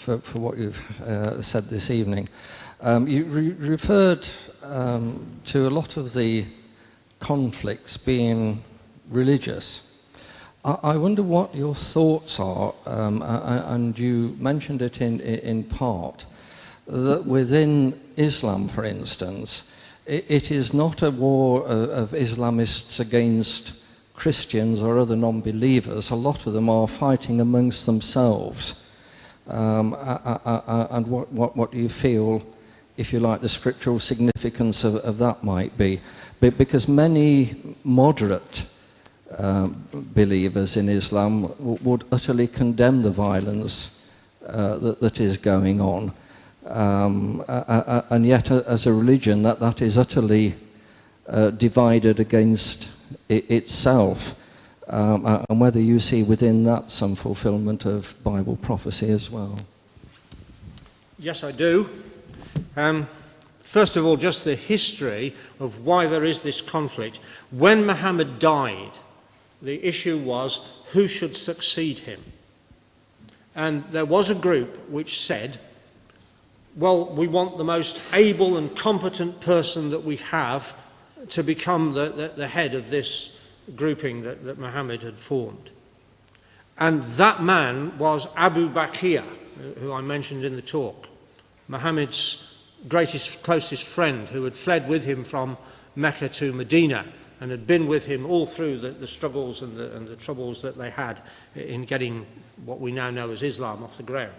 for what you've said this evening. You referred to a lot of the conflicts being religious. I wonder what your thoughts are, and you mentioned it in part, that within Islam, for instance, it is not a war of Islamists against Christians or other non-believers. A lot of them are fighting amongst themselves. And what do you feel, if you like, the scriptural significance of that might be? Because many moderate believers in Islam would utterly condemn the violence that is going on. And yet, as a religion, that is utterly divided against itself. And whether you see within that some fulfillment of Bible prophecy as well. Yes, I do. First of all, just the history of why there is this conflict. When Muhammad died, the issue was who should succeed him. And there was a group which said, well, we want the most able and competent person that we have to become the head of this grouping that Muhammad had formed. And that man was Abu Bakr, who I mentioned in the talk, Muhammad's closest friend, who had fled with him from Mecca to Medina and had been with him all through the struggles and the troubles that they had in getting what we now know as Islam off the ground.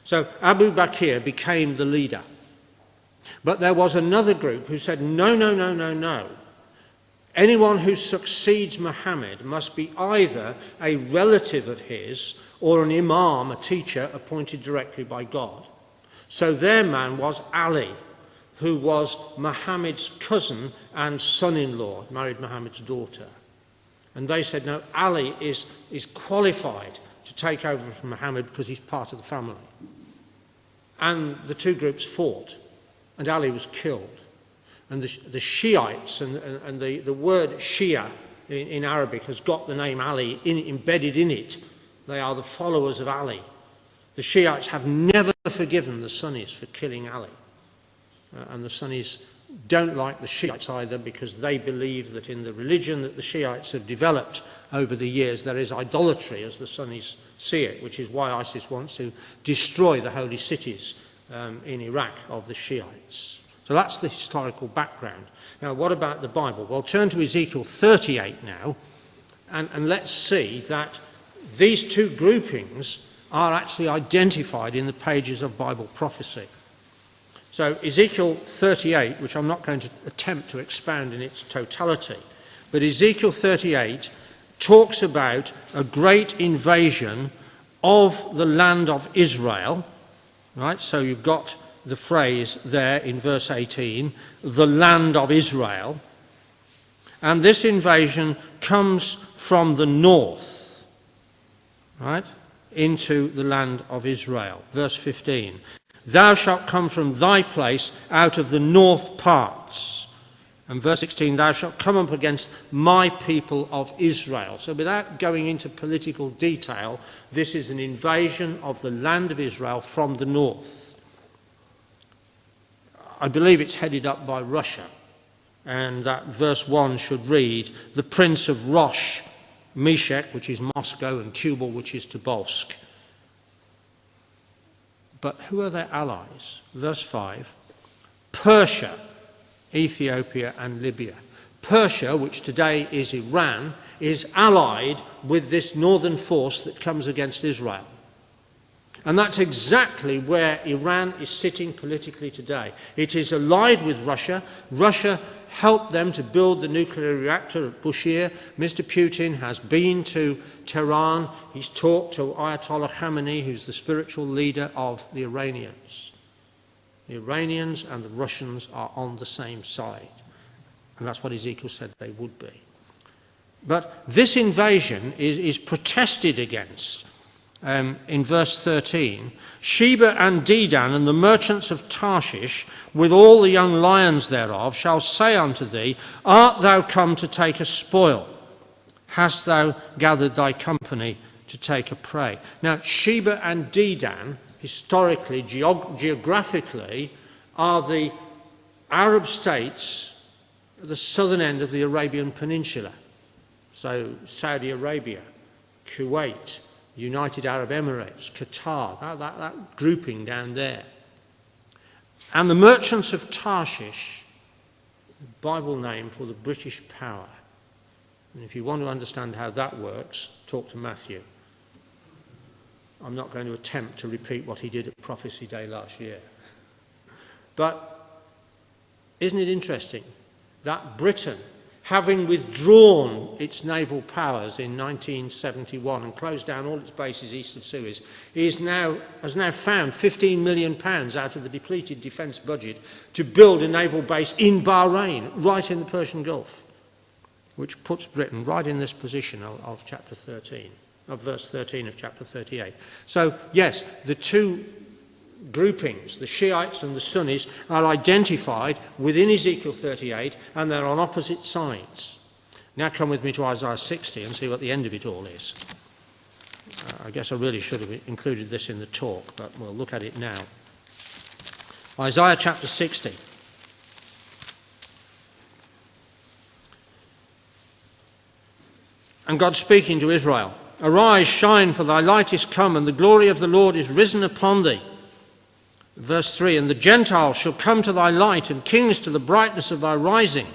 So Abu Bakr became the leader. But there was another group who said, no, no, no, no, no. Anyone who succeeds Muhammad must be either a relative of his or an imam, a teacher appointed directly by God. So their man was Ali, who was Muhammad's cousin and son-in-law, married Muhammad's daughter. And they said, no, Ali is qualified to take over from Muhammad because he's part of the family. And the two groups fought, and Ali was killed. And the Shiites, and the word Shia in Arabic has got the name Ali embedded in it. They are the followers of Ali. The Shiites have never forgiven the Sunnis for killing Ali. And the Sunnis don't like the Shiites either, because they believe that in the religion that the Shiites have developed over the years, there is idolatry as the Sunnis see it, which is why ISIS wants to destroy the holy cities in Iraq of the Shiites. So that's the historical background. Now, what about the Bible? Well, turn to Ezekiel 38 now, and let's see that these two groupings are actually identified in the pages of Bible prophecy. So Ezekiel 38, which I'm not going to attempt to expound in its totality, but Ezekiel 38 talks about a great invasion of the land of Israel, right? So you've got the phrase there in verse 18, the land of Israel. And this invasion comes from the north, right, into the land of Israel. Verse 15, thou shalt come from thy place out of the north parts. And verse 16, thou shalt come up against my people of Israel. So without going into political detail, this is an invasion of the land of Israel from the north. I believe it's headed up by Russia, and that verse 1 should read, the prince of Rosh, Meshech, which is Moscow, and Tubal, which is Tobolsk. But who are their allies? Verse 5, Persia, Ethiopia and Libya. Persia, which today is Iran, is allied with this northern force that comes against Israel. And that's exactly where Iran is sitting politically today. It is allied with Russia. Russia helped them to build the nuclear reactor at Bushehr. Mr. Putin has been to Tehran. He's talked to Ayatollah Khamenei, who's the spiritual leader of the Iranians. The Iranians and the Russians are on the same side. And that's what Ezekiel said they would be. But this invasion is protested against. In verse 13, Sheba and Dedan and the merchants of Tarshish, with all the young lions thereof, shall say unto thee, art thou come to take a spoil? Hast thou gathered thy company to take a prey? Now, Sheba and Dedan historically, geographically, are the Arab states at the southern end of the Arabian Peninsula. So Saudi Arabia, Kuwait, United Arab Emirates, Qatar, that grouping down there. And the merchants of Tarshish, Bible name for the British power. And if you want to understand how that works, talk to Matthew. I'm not going to attempt to repeat what he did at Prophecy Day last year. But isn't it interesting that Britain, having withdrawn its naval powers in 1971 and closed down all its bases east of Suez, has now found £15 million out of the depleted defence budget to build a naval base in Bahrain, right in the Persian Gulf, which puts Britain right in this position of chapter 13, of verse 13 of chapter 38. So, yes, the two groupings, the Shiites and the Sunnis, are identified within Ezekiel 38, and they're on opposite sides. Now come with me to Isaiah 60 and see what the end of it all is. I guess I really should have included this in the talk, but we'll look at it now. Isaiah chapter 60. And God speaking to Israel, "Arise, shine, for thy light is come, and the glory of the Lord is risen upon thee." Verse 3, "And the Gentiles shall come to thy light, and kings to the brightness of thy rising."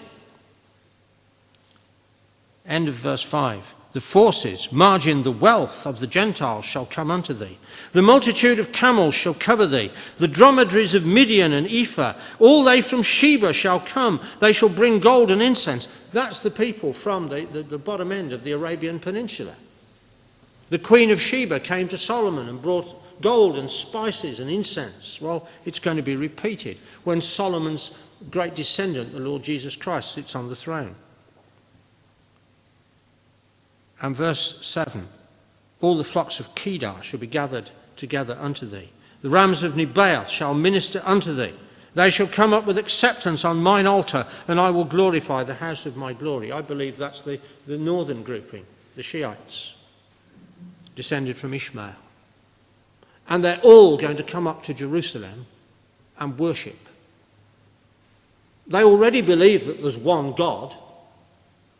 End of verse 5. "The forces, margin, the wealth of the Gentiles shall come unto thee. The multitude of camels shall cover thee. The dromedaries of Midian and Ephah, all they from Sheba shall come. They shall bring gold and incense." That's the people from the bottom end of the Arabian Peninsula. The Queen of Sheba came to Solomon and brought gold and spices and incense. Well, it's going to be repeated when Solomon's great descendant, the Lord Jesus Christ, sits on the throne. And verse 7, "All the flocks of Kedar shall be gathered together unto thee. The rams of Nebaioth shall minister unto thee. They shall come up with acceptance on mine altar, and I will glorify the house of my glory." I believe that's the northern grouping, the Shiites, descended from Ishmael. And they're all going to come up to Jerusalem and worship. They already believe that there's one God.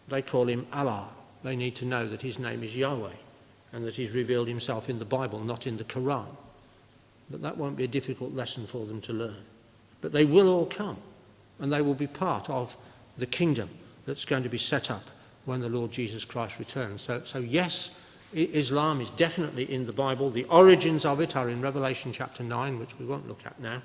They call him Allah. They need to know that his name is Yahweh and that he's revealed himself in the Bible, not in the Quran. But that won't be a difficult lesson for them to learn. But they will all come, and they will be part of the kingdom that's going to be set up when the Lord Jesus Christ returns. So yes, Islam is definitely in the Bible. The origins of it are in Revelation chapter 9, which we won't look at now.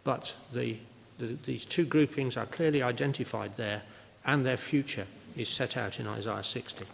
But these two groupings are clearly identified there, and their future is set out in Isaiah 60.